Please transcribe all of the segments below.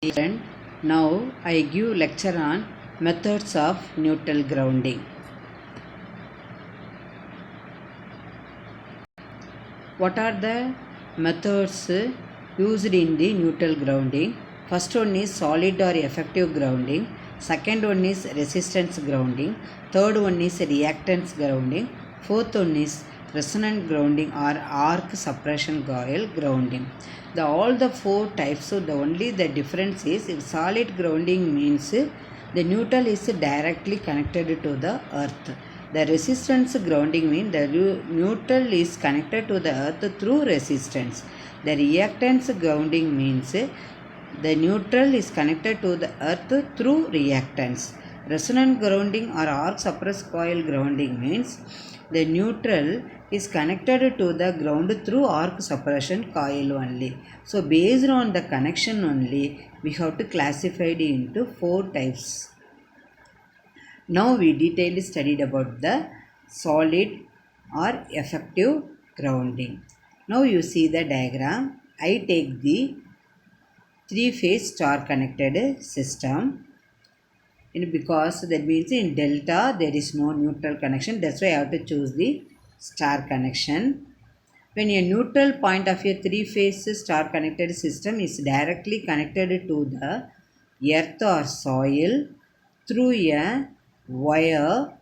Friend, now I give lecture on methods of neutral grounding. What are the methods used in the neutral grounding? First one is solid or effective grounding. Second one is resistance grounding. Third one is reactance grounding. Fourth one is resonant grounding or arc suppression coil grounding. All the four types, so the difference is if solid grounding means the neutral is directly connected to the earth. The resistance grounding means the neutral is connected to the earth through resistance. The reactance grounding means the neutral is connected to the earth through reactance. Resonant grounding or arc suppressed coil grounding means the neutral is connected to the ground through arc suppression coil only. So based on the connection only, we have to classify it into four types. Now we detailedly studied about the solid or effective grounding. Now you see the diagram. I take the three-phase star connected system. And because that means in delta there is no neutral connection. That's why I have to choose the star connection. When a neutral point of a three-phase star connected system is directly connected to the earth or soil through a wire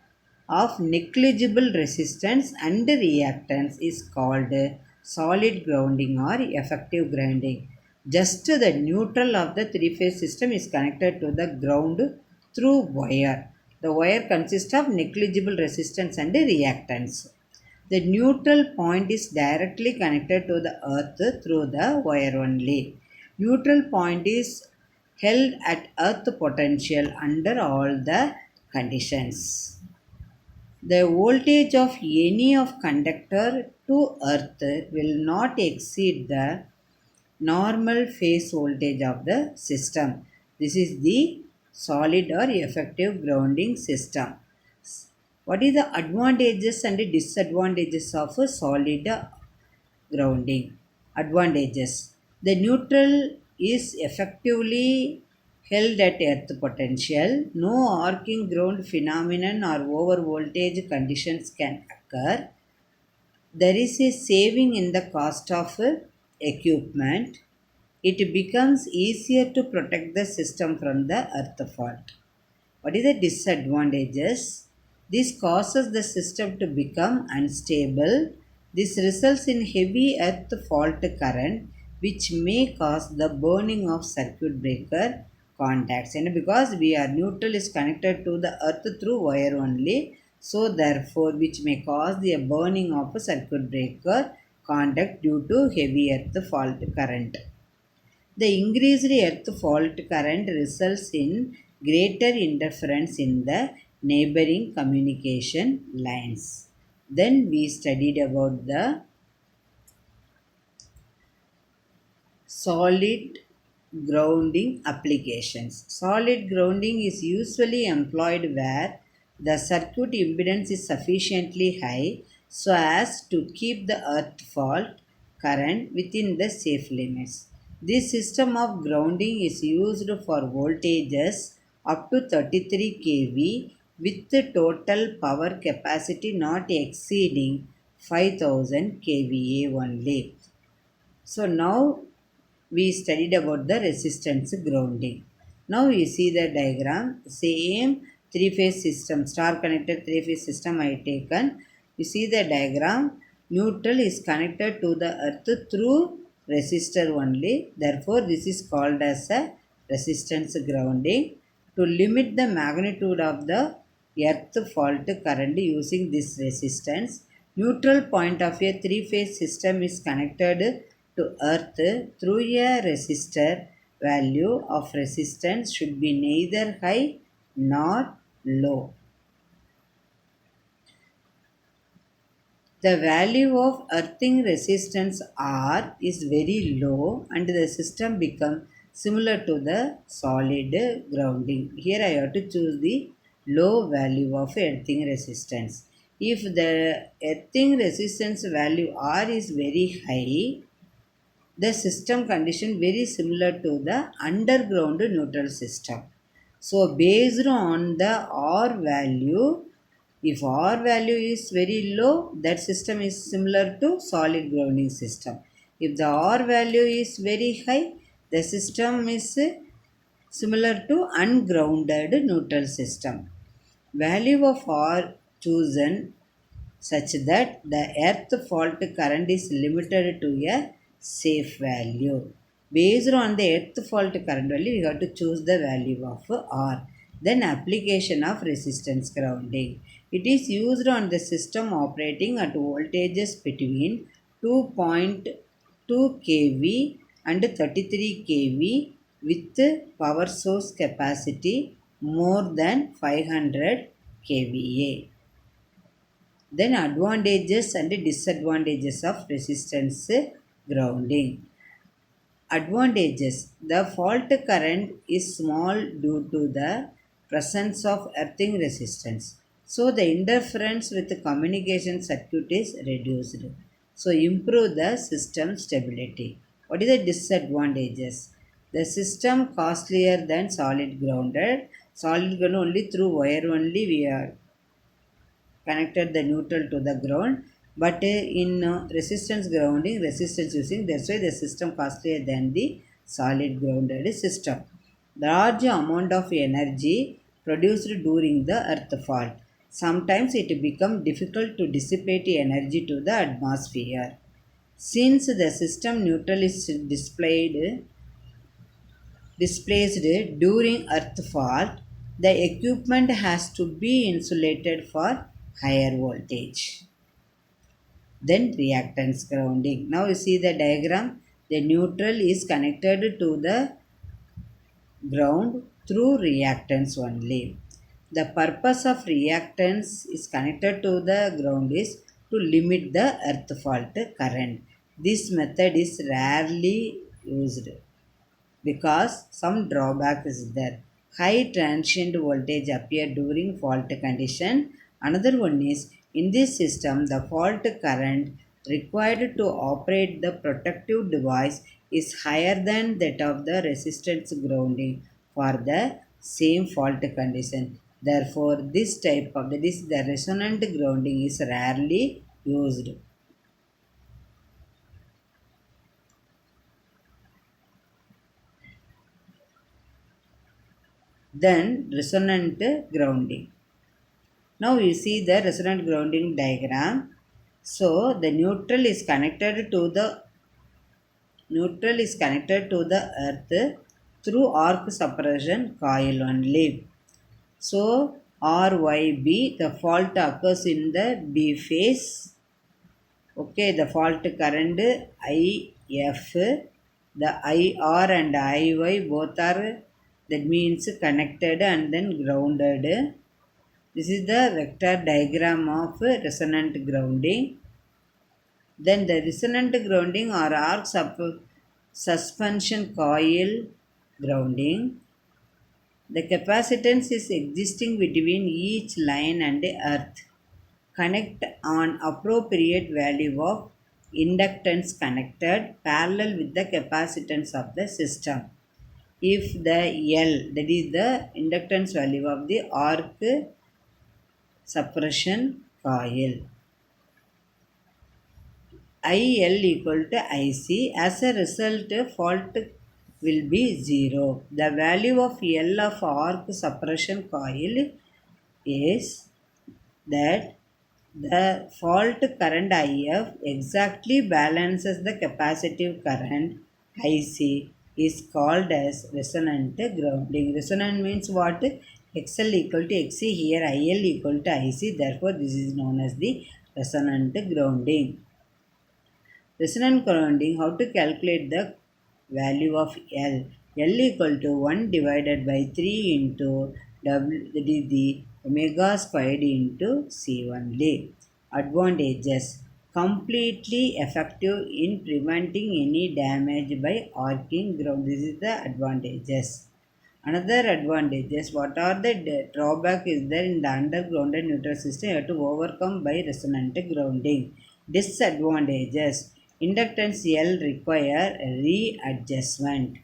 of negligible resistance and reactance is called solid grounding or effective grounding. Just the neutral of the three-phase system is connected to the ground through wire. The wire consists of negligible resistance and reactance. The neutral point is directly connected to the earth through the wire only. Neutral point is held at earth potential under all the conditions. The voltage of any of conductor to earth will not exceed the normal phase voltage of the system. This is the solid or effective grounding system. What is the advantages and disadvantages of a solid grounding? Advantages. The neutral is effectively held at earth potential. No arcing ground phenomenon or over voltage conditions can occur. There is a saving in the cost of equipment. It becomes easier to protect the system from the earth fault. What is the disadvantages? This causes the system to become unstable. This results in heavy earth fault current which may cause the burning of circuit breaker contacts. And because we are neutral is connected to the earth through wire only, so therefore which may cause the burning of a circuit breaker contact due to heavy earth fault current. The increased earth fault current results in greater interference in the neighboring communication lines. Then we studied about the solid grounding applications. Solid grounding is usually employed where the circuit impedance is sufficiently high so as to keep the earth fault current within the safe limits. This system of grounding is used for voltages up to 33 kV with the total power capacity not exceeding 5000 kVA only. So now we studied about the resistance grounding. Now you see the diagram, same three-phase system, star connected three-phase system I taken. You see the diagram, neutral is connected to the earth through resistor only. Therefore, this is called as a resistance grounding. To limit the magnitude of the earth fault current using this resistance, neutral point of a three-phase system is connected to earth through a resistor. Value of resistance should be neither high nor low. The value of earthing resistance R is very low and the system becomes similar to the solid grounding. Here I have to choose the low value of earthing resistance. If the earthing resistance value R is very high, the system condition very similar to the underground neutral system. So based on the R value, if R value is very low, that system is similar to solid grounding system. If the R value is very high, the system is similar to ungrounded neutral system. Value of R chosen such that the earth fault current is limited to a safe value. Based on the earth fault current value, we have to choose the value of R. Then application of resistance grounding. It is used on the system operating at voltages between 2.2 kV and 33 kV with power source capacity more than 500 kVA. Then advantages and disadvantages of resistance grounding. Advantages: the fault current is small due to the presence of earthing resistance, so the interference with the communication circuit is reduced, so improve the system stability. What is the disadvantages? The system costlier than solid grounded. Solid ground only through wire only we are connected the neutral to the ground, but in resistance grounding, resistance using, that's why the system costlier than the solid grounded system. Large amount of energy produced during the earth fault, sometimes it becomes difficult to dissipate energy to the atmosphere. Since the system neutral is displaced during earth fault, the equipment has to be insulated for higher voltage. Then reactance grounding. Now you see the diagram. The neutral is connected to the ground through reactance only. The purpose of reactance is connected to the ground is to limit the earth fault current. This method is rarely used because some drawback is there. High transient voltage appear during fault condition. Another one is, in this system the fault current required to operate the protective device is higher than that of the resistance grounding for the same fault condition. Therefore, this type of the resonant grounding is rarely used. Then resonant grounding. Now you see the resonant grounding diagram. So the neutral is connected to the earth through arc suppression coil only. So RYB, the fault occurs in the B phase. Okay, the fault current IF, the IR and IY both are, that means connected and then grounded. This is the vector diagram of resonant grounding. Then the resonant grounding or arc suspension coil grounding. The capacitance is existing between each line and earth. Connect on appropriate value of inductance connected parallel with the capacitance of the system. If the L, that is the inductance value of the arc suppression coil, IL equal to IC, as a result fault will be 0. The value of L of arc suppression coil is that the fault current IF exactly balances the capacitive current IC is called as resonant grounding. Resonant means what? XL equal to XC, here IL equal to IC, therefore this is known as the resonant grounding. Resonant grounding, how to calculate the value of L? L equal to 1 divided by 3 into W, that is the omega squared into C only. Advantages: completely effective in preventing any damage by arcing ground. This is the advantages. Another advantages, what are the drawback is there in the undergrounded neutral system you have to overcome by resonant grounding. Disadvantages: Inductance L require readjustment.